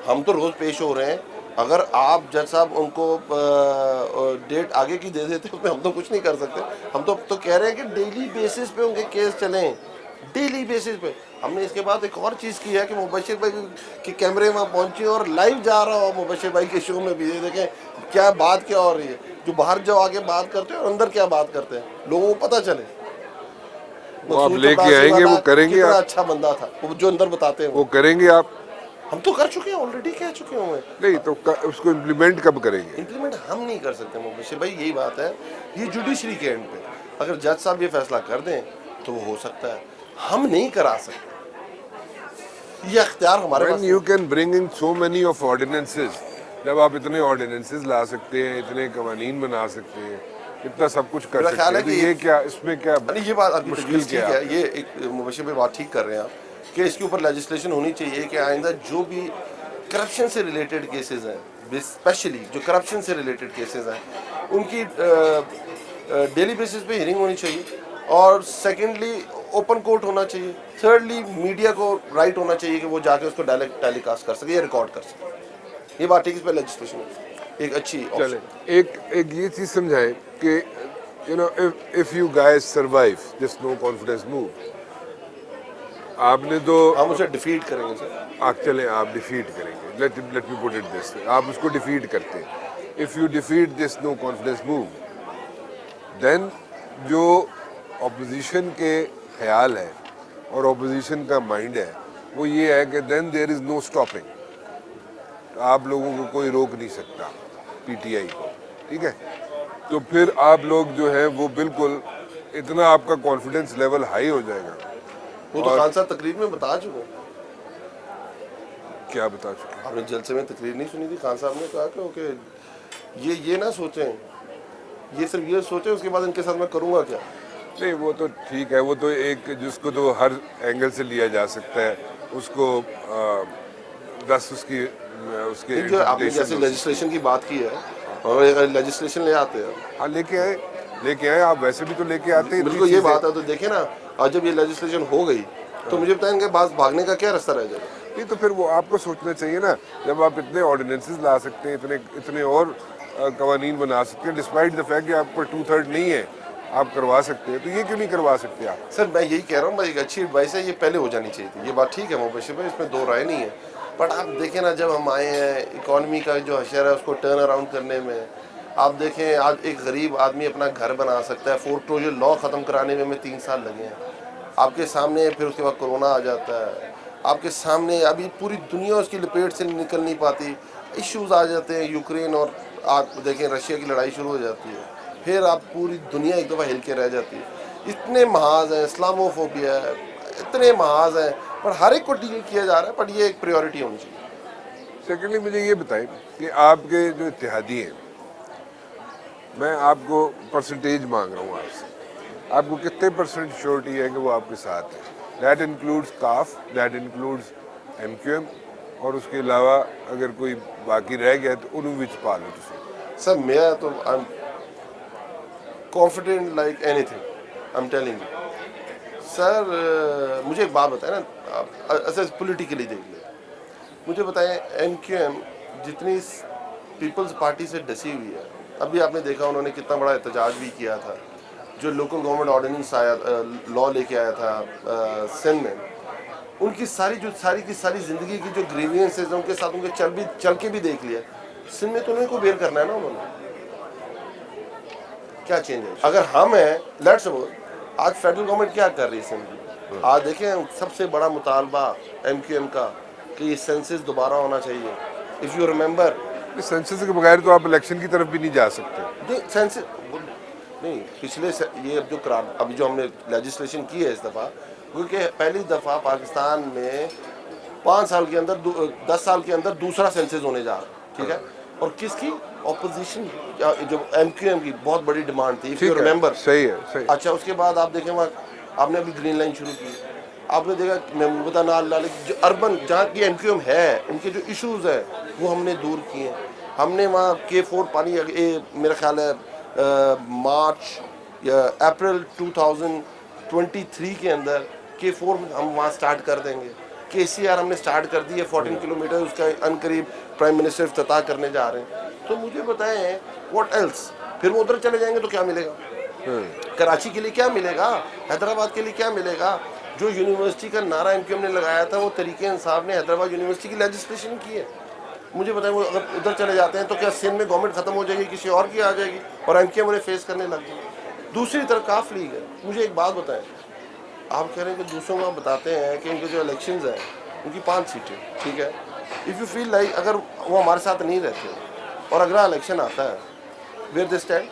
B: ہم تو روز پیش ہو رہے ہیں. اگر آپ جج صاحب ان کو ڈیٹ آگے کی دے دیتے اس میں ہم تو کچھ نہیں کر سکتے. ہم تو کہہ رہے ہیں کہ ڈیلی بیسس پہ ان کے کیس چلیں, ڈیلی بیسس پہ. ہم نے اس کے بعد ایک اور چیز کی ہے کہ مبشر بھائی کے کیمرے وہاں پہنچے اور لائیو جا رہا ہو مبشر بھائی کے شو میں بھی, یہ دیکھیں کیا بات کیا ہو رہی ہے, جو باہر جو آگے بات کرتے ہیں اور اندر کیا بات کرتے ہیں, لوگوں کو پتہ چلے.
A: وہ آپ
B: مسعود
A: لے کے
B: عباسی
A: آئیں گے,
B: والا
A: وہ کریں گے
B: کتنا
A: آپ,
B: اچھا بندہ تھا, وہ جو اندر بتاتے ہیں
A: وہ کریں گے آپ.
B: ہم تو کر چکے ہیں, آلریڈی کہہ چکے ہوئے.
A: نہیں تو اس کو امپلیمنٹ کب کریں گے؟
B: امپلیمنٹ ہم نہیں کر سکتے مبشر بھائی, یہی بات ہے. یہ جوڈیشری کے اینڈ پہ اگر جج صاحب یہ فیصلہ کر دیں تو وہ ہو سکتا ہے, ہم نہیں کرا سکتے. یہ اختیار ہمارے پاس
A: When you can bring in so many of ordinances, جب آپ اتنے آرڈیننسز لا سکتے ہیں, اتنے قوانین بنا سکتے ہیں, اتنا سب کچھ کر
B: میرا
A: سکتے
B: خیال
A: ہیں,
B: ہے
A: تو
B: کہ
A: یہ کیا, اس میں کیا
B: نہیں, یہ بات ابھی
A: مشکل
B: تجویز
A: کیا
B: ٹھیک ہے,
A: ہے؟
B: یہ ایک مبشر بھائی بات ٹھیک کر رہے ہیں آپ کہ اس کے اوپر لیجسلیشن ہونی چاہیے کہ آئندہ جو بھی کرپشن سے ریلیٹڈ کیسز ہیں, اسپیشلی جو کرپشن سے ریلیٹڈ کیسز ہیں, ان کی ڈیلی بیسس پہ ہیئرنگ ہونی چاہیے. اور سیکنڈلی اوپن کورٹ ہونا چاہیے. تھرڈلی میڈیا کو رائٹ ہونا چاہیے کہ وہ جا کے اس کو ٹیلی کاسٹ کر سکے یا ریکارڈ کر سکے. یہ بات ٹھیک, اس پہ لیجسلیشن ایک اچھی
A: چلے
B: آپشن.
A: ایک یہ چیز سمجھائیں کہ you know if you guys survive this no confidence move, آپ نے تو
B: ہم اسے ڈیفیٹ کریں گے سر.
A: چلیں آپ ڈیفیٹ کریں گے, let me put it this, آپ اس کو ڈیفیٹ کرتے ہیں. If you defeat this no confidence move, then جو اپوزیشن کے خیال ہے اور اپوزیشن کا مائنڈ ہے وہ یہ ہے کہ دین دیر از نو اسٹاپنگ, آپ لوگوں کو کوئی روک نہیں سکتا, پی ٹی آئی کو, ٹھیک ہے. تو پھر آپ لوگ جو ہیں وہ بالکل اتنا آپ کا کانفیڈنس لیول ہائی ہو جائے گا.
B: وہ تو خان صاحب تقریر میں بتا چکے.
A: کیا بتا چکے
B: آپ نے جلسے میں تقریر نہیں سنی تھی, خان صاحب نے کہا کہ یہ نہ سوچیں, یہ صرف یہ سوچیں اس کے بعد ان کے ساتھ میں کروں گا کیا.
A: نہیں وہ تو ٹھیک ہے, وہ تو ایک جس کو تو ہر اینگل سے لیا جا سکتا ہے, اس کو دس اس کے
B: جو آپ نے جیسے
A: interpretation
B: لیجسلیشن کی بات کی ہے, اور لیجسلیشن لے آتے ہیں,
A: ہاں لے کے آئے آپ, ویسے بھی تو لے کے آتے ہیں
B: بالکل یہ بات ہے. تو دیکھیں نا, آج جب یہ لیجسلیشن ہو گئی تو مجھے بتائیں کہ بعض بھاگنے کا کیا راستہ رہ جائے گا.
A: نہیں تو پھر وہ آپ کو سوچنا چاہیے نا, جب آپ اتنے آرڈیننسز لا سکتے ہیں, اتنے اور قوانین بنا سکتے ہیں, ڈسپائٹ دا فیکٹ کہ آپ پر 2/3 نہیں ہے, آپ کروا سکتے ہیں, تو یہ کیوں نہیں کروا سکتے آپ؟
B: سر میں یہی کہہ رہا ہوں بھائی, ایک اچھی ایڈوائس ہے, یہ پہلے ہو جانی چاہیے تھی. یہ بات ٹھیک ہے مبشر بھائی, اس میں دو رائے نہیں ہے. بٹ آپ دیکھیں نا, جب ہم آئے ہیں اکانومی کا جو حشر ہے اس کو ٹرن اراؤنڈ کرنے میں, آپ دیکھیں آج ایک غریب آدمی اپنا گھر بنا سکتا ہے, فور کلوجر لا ختم کرانے میں ہمیں 3 سال لگے ہیں. آپ کے سامنے پھر اس کے بعد کرونا آ جاتا ہے, آپ کے سامنے ابھی پوری دنیا اس کی لپیٹ سے نکل نہیں پاتی, ایشوز آ جاتے ہیں یوکرین, اور آپ دیکھیں رشیا کی لڑائی شروع ہو جاتی ہے, پھر آپ پوری دنیا ایک دفعہ ہل کے رہ جاتی ہے. اتنے محاذ ہیں, اسلاموفوبیا ہے, اتنے محاذ ہیں, پر ہر ایک کو ڈیل کیا جا رہا ہے, پر یہ ایک پریورٹی ہونی چاہیے.
A: سیکنڈلی مجھے یہ بتائیں کہ آپ کے جو اتحادی ہیں, میں آپ کو پرسنٹیج مانگ رہا ہوں آپ سے, آپ کو کتنے پرسنٹ شیورٹی ہے کہ وہ آپ کے ساتھ ہے؟ That includes Qaf, that includes M Q M, اور اس کے علاوہ اگر کوئی باقی رہ گیا تو انہوں وچ پا لو تسی.
B: سر میں تو confident like any thing, I am telling you. سر مجھے ایک بات بتائیں نا, ایسے پولیٹیکلی دیکھ لیں, مجھے بتائیں ایم کیو ایم جتنی پیپلز پارٹی سے ڈسی ہوئی ہے, ابھی آپ نے دیکھا انہوں نے کتنا بڑا احتجاج بھی کیا تھا, جو لوکل گورنمنٹ آرڈیننس آیا, لا لے کے آیا تھا سندھ میں, ان کی ساری کی ساری زندگی کی جو گریوینسز ہیں ان کے ساتھ ان کے چل کے بھی دیکھ لیا. سندھ میں تو انہیں کو بیئر کرنا ہے نا, انہوں نے کیا چینج ہے. اگر ہم ہیں, لیٹس سپوز آج فیڈرل گورنمنٹ کیا کر رہی ہے سندھ میں, آج دیکھیں سب سے بڑا مطالبہ ایم کیو ایم کا کہ یہ سینسس دوبارہ ہونا چاہیے. اف یو ریمبر,
A: سینسس کے بغیر تو آپ الیکشن کی طرف بھی نہیں جا سکتے.
B: سینسس نہیں, پچھلے یہ ابھی جو ہم نے لیجسلیشن کی ہے اس دفعہ, کیونکہ پہلی دفعہ پاکستان میں 5 سال کے اندر 10 سال کے اندر دوسرا سینسس ہونے جا رہا, ٹھیک ہے, اور کس کی اپوزیشن, جو ایم کیو ایم کی بہت بڑی ڈیمانڈ تھی, اف یو ریمبر.
A: صحیح ہے, صحیح.
B: اچھا, اس کے بعد آپ دیکھیں وہاں آپ نے ابھی گرین لائن شروع کی, آپ نے دیکھا محبوبہ نال جو اربن جہاں کی ایم کیو ایم ہے, ان کے جو ایشوز ہیں وہ ہم نے دور کیے ہیں. ہم نے وہاں K4 پانی, میرا خیال ہے مارچ या अप्रैल 2023 के अंदर K4 हम वहाँ स्टार्ट कर देंगे, KCR हमने स्टार्ट कर दी है 14 किलोमीटर, उसका अनकरीब प्राइम मिनिस्टर इफ्तिताह करने जा रहे हैं। तो मुझे बताएं व्हाट एल्स, फिर वो उधर चले जाएंगे तो क्या मिलेगा? कराची के लिए क्या मिलेगा, हैदराबाद के लिए क्या मिलेगा? जो यूनिवर्सिटी का नारा MQM ने लगाया था, वो तरीके इंसाफ ने हैदराबाद यूनिवर्सिटी की लेजिस्लेशन की है। मुझे बताएं वो अगर उधर चले जाते हैं तो क्या सिंध में गवर्नमेंट खत्म हो जाएगी, किसी और की आ जाएगी और MQM उन्हें फेस करने लग जाएगी। दूसरी तरफ काफ लीग है। मुझे एक बात बताएं, आप कह रहे हैं कि दूसरों को आप बताते हैं कि उनके जो इलेक्शंस हैं उनकी 5 सीटें, ठीक है, इफ़ यू फील लाइक अगर वो हमारे साथ नहीं रहते और अगला इलेक्शन आता है, where they stand?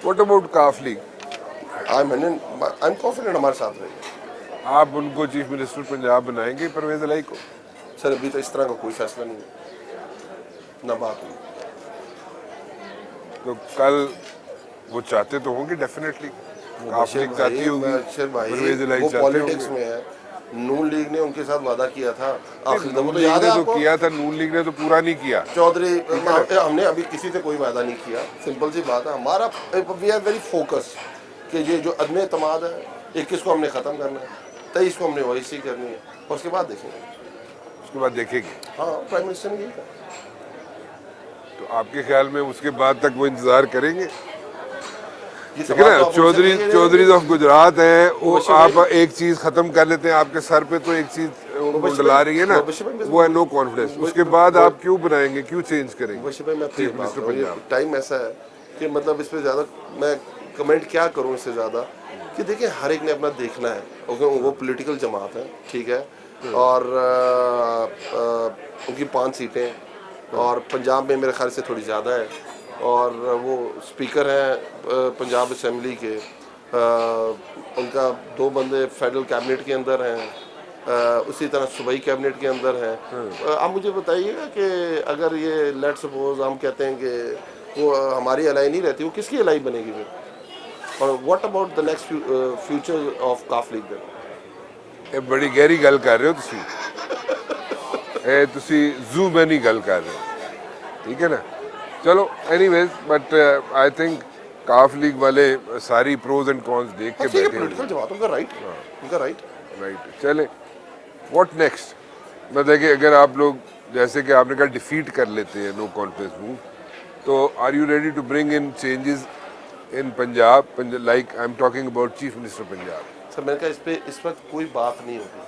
A: What about Qaf league?
B: I am confident हमारे साथ रहेंगे।
A: आप उनको चीफ मिनिस्टर पंजाब बनाएंगे परवेज इलाही को?
B: सर अभी तो इस तरह का कोई फैसला नहीं है, ना बात हुई।
A: तो कल वो चाहते तो होंगे डेफिनेटली, काफ लीग चाहती होगी, परवेज इलाही
B: वो
A: चाहते
B: पॉलिटिक्स
A: होंगे।
B: में है। नून लीग ने उनके साथ वादा किया था आखिर दफा,
A: नून
B: तो
A: लीग
B: याद
A: ने
B: है
A: तो
B: आपको?
A: किया था, नून लीग ने तो पूरा नहीं किया।
B: चौधरी हमने अभी किसी से कोई वादा नहीं किया, सिंपल सी बात है। हमारा वी आर वेरी फोकस कि ये जो अदम एतमाद है 21 को हमने ख़त्म करना है, 23 को हमने ओवैसी करनी है और उसके बाद देखेंगे।
A: उसके बाद देखेंगे।
B: हाँ, प्राइम मिनिस्टर ने यही कहा।
A: तो आपके ख्याल में उसके बाद तक वो इंतजार करेंगे?
B: ये
A: ठीक है
B: सवाल
A: ना,
B: तो आप उनसे नहीं
A: चौधरी ऑफ गुजरात है वो,
B: मुबशिर
A: आप
B: भाई-
A: एक चीज खत्म कर लेते हैं, आपके सर पे तो एक चीज मंडला रही है ना,
B: मुबशिर भाई-
A: वो है नो कॉन्फिडेंस। उसके बाद आप क्यों बनाएंगे, क्यों चेंज करेंगे?
B: वैसे भाई मैं आपसे
A: चीफ
B: बात
A: मिनिस्टर
B: कर रहा हूँ,
A: पंजाब।
B: ये टाइम ऐसा है कि मतलब इस पे ज़्यादा मैं कमेंट क्या करूँ इससे ज़्यादा, कि देखिए हर एक ने अपना देखना है, ओके, वो पॉलिटिकल जमात है, ठीक है, और उनकी 5 सीटें और पंजाब में मेरे ख्याल से थोड़ी ज़्यादा है, और वो स्पीकर हैं पंजाब असम्बली के, उनका 2 बंदे फेडरल कैबिनेट के अंदर हैं, उसी तरह सूबाई कैबिनेट के अंदर हैं। आप मुझे बताइएगा कि अगर ये लेट सपोज हम कहते हैं कि वो हमारी अलाई नहीं रहती, वो किसकी अलाई बनेगी फिर? और what about the next future of Qaf league then?
A: ਇਹ ਬੜੀ ਗਹਿਰੀ ਗੱਲ ਕਰ ਰਹੇ ਹੋ ਤੁਸੀਂ, ਇਹ ਤੁਸੀਂ ਜ਼ੂਮੈਨੀ ਗੱਲ ਕਰ ਰਹੇ ਹੋ, ठीक है ना। चलो anyways, but I think calf league वाले सारी प्रोज एंड कॉन्स देख के
B: ठीक है,
A: बैठे
B: पॉलिटिकल जमात उनका राइट, उनका राइट।
A: राइट। चले व्हाट नेक्स्ट, मैं देखिए अगर आप लोग जैसे कि आपने कहा डिफीट कर लेते हैं नो कॉन्फिडेंस मूव, तो are you ready to bring in changes in Punjab, like I am talking about chief minister Punjab?
B: Sir मैंने कहा इस पे इस वक्त कोई बात नहीं हो रही,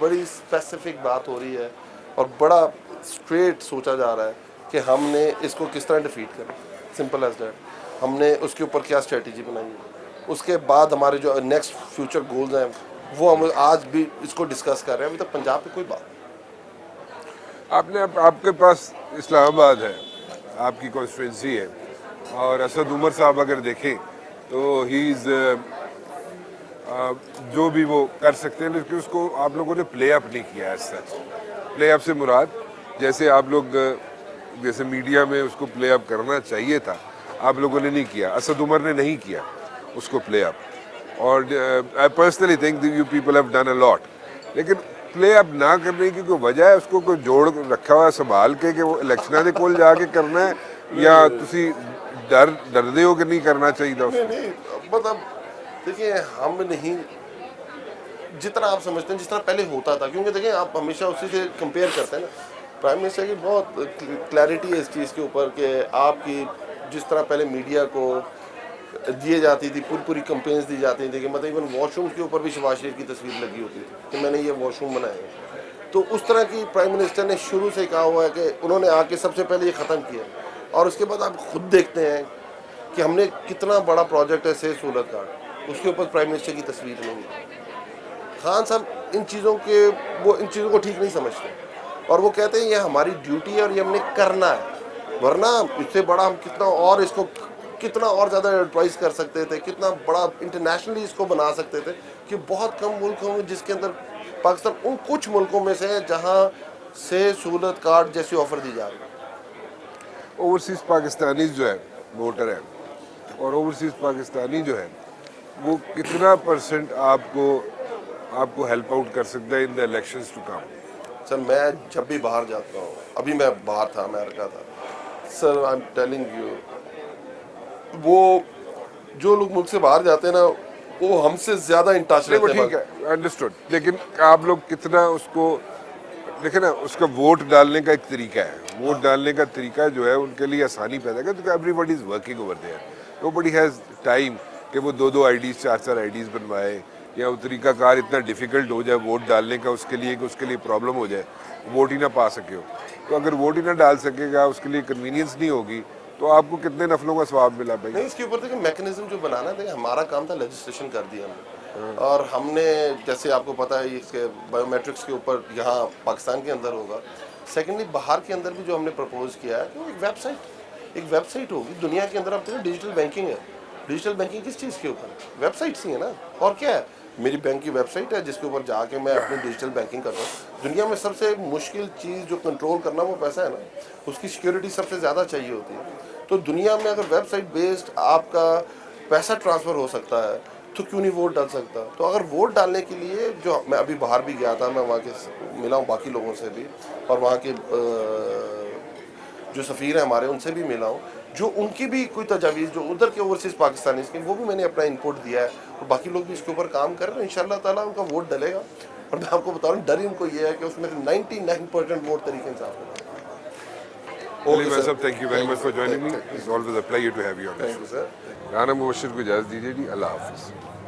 B: बड़ी स्पेसिफिक बात हो रही है और बड़ा स्ट्रेट सोचा जा रहा है कि हमने इसको किस तरह डिफीट करें, सिंपल एज दैट। हमने उसके ऊपर क्या स्ट्रेटजी बनाई है, उसके बाद हमारे जो नेक्स्ट फ्यूचर गोल्स हैं वो हम आज भी इसको डिस्कस कर रहे हैं। अभी तक पंजाब पे कोई बात,
A: आपके पास इस्लामाबाद है, आपकी कॉन्स्टिट्यूंसी है, और असद उमर साहब अगर देखें तो ही इज़ जो भी वो कर सकते हैं, लेकिन उसको आप लोगों ने प्ले अप नहीं किया है। सच प्ले अप से मुराद, जैसे आप लोग जैसे मीडिया में उसको प्ले अप करना चाहिए था, आप लोगों ने नहीं किया, असद उमर ने नहीं किया उसको प्ले अप, और I personally think you people have done a lot, लेकिन प्ले अप ना करने की कोई वजह है? उसको कोई जोड़ रखा हुआ संभाल के कि वो इलेक्शनां दे कोल जाके करना है, या तुसी डरदे हो कि नहीं करना चाहिए था उसको?
B: नहीं मतलब देखिए हम नहीं, जितना आप समझते हैं जिस तरह पहले होता था, क्योंकि देखिए आप हमेशा उसी से कंपेयर करते हैं ना। प्राइम मिनिस्टर की बहुत क्लैरिटी है इस चीज़ के ऊपर कि आपकी जिस तरह पहले मीडिया को दिए जाती थी, पूरी कंपेन्स दी जाती थी कि मतलब इवन वॉशरूम के ऊपर भी शहबाज शरीफ की तस्वीर लगी होती थी कि मैंने ये वॉशरूम बनाया है। तो उस तरह की प्राइम मिनिस्टर ने शुरू से कहा हुआ है कि उन्होंने आके सबसे पहले ये ख़त्म किया, और उसके बाद आप खुद देखते हैं कि हमने कितना बड़ा प्रोजेक्ट है सेहत सहूलत कार्ड, उसके ऊपर प्राइम मिनिस्टर की तस्वीर नहीं है। खान साहब इन चीज़ों को ठीक नहीं समझते, और वो कहते हैं ये हमारी ड्यूटी है और ये हमने करना है, वरना इससे बड़ा हम कितना और ज़्यादा एडवाइस कर सकते थे, कितना बड़ा इंटरनेशनली इसको बना सकते थे कि बहुत कम मुल्क होंगे जिसके अंदर, पाकिस्तान उन कुछ मुल्कों में से है जहाँ से सहूलत कार्ड जैसी ऑफर दी जा रही है।
A: ओवरसीज़ पाकिस्तानी जो है वोटर है, और ओवरसीज़ पाकिस्तानी जो है वो कितना % आपको हेल्प आउट कर सकता है in the elections to come?
B: Sir मैं जब भी बाहर जाता हूँ, अभी मैं बाहर था, अमेरिका था, sir I am telling you, वो जो लोग मुल्क से बाहर जाते हैं ना वो हमसे ज्यादा इन टच
A: नहीं वो
B: रहते हैं।
A: ठीक है, अंडरस्टूड, लेकिन आप लोग कितना उसको देखे ना, उसका वोट डालने का एक तरीका है, वोट डालने का तरीका जो है उनके लिए आसानी पैदा कर, क्योंकि everybody is working over there, nobody has time कि वो दो आईडीज 4 आईडीज बनवाए, या वो तरीकाकार इतना डिफिकल्ट हो जाए वोट डालने का उसके लिए कि उसके लिए प्रॉब्लम हो जाए, वोट ही ना पा सके हो। तो अगर वोट ही ना डाल सकेगा, उसके लिए कन्वीनियंस नहीं होगी, तो आपको कितने नफलों का सवाब मिला भाई?
B: नहीं, इसके ऊपर देखिए मैकेनिज्म जो बनाना है, देखिए हमारा काम था लेजिस्लेशन कर दिया हमने, और हमने जैसे आपको पता है इसके बायोमेट्रिक्स के ऊपर यहाँ पाकिस्तान के अंदर होगा, सेकेंडली बाहर के अंदर भी जो हमने प्रपोज किया है वो एक वेबसाइट होगी दुनिया के अंदर। आप देखो डिजिटल बैंकिंग है, डिजिटल बैंकिंग किस चीज़ के ऊपर? वेबसाइट ही है ना, और क्या है? मेरी बैंक की वेबसाइट है जिसके ऊपर जाके मैं अपनी डिजिटल बैंकिंग करता हूँ। दुनिया में सबसे मुश्किल चीज़ जो कंट्रोल करना वो पैसा है ना, उसकी सिक्योरिटी सबसे ज़्यादा चाहिए होती है। तो दुनिया में अगर वेबसाइट बेस्ड आपका पैसा ट्रांसफ़र हो सकता है तो क्यों नहीं वोट डाल सकता? तो अगर वोट डालने के लिए, जो मैं अभी बाहर भी गया था, मैं वहाँ के मिला हूँ बाकी लोगों से भी, और वहाँ के जो सफ़ीर हैं हमारे उनसे भी मिला हूँ, जो उनकी भी कोई तजावीज़ जो उधर के ओवरसीज़ पाकिस्तानीज़ के, वो भी मैंने अपना इनपुट दिया है, और बाकी लोग भी इसके ऊपर काम कर रहे हैं। इंशाल्लाह ताला उनका वोट डलेगा, और मैं आपको बता रहा हूँ डर ही उनको ये है कि उसमें 99% वोट तरीके से आपको।
A: चलिए भाई साहब, thank you very much for joining me, it's always a pleasure to have you on the
B: thank you
A: show.
B: Sir.
A: Rana Mubashir को इजाज़त दीजिए जी, अल्लाह हाफिज़।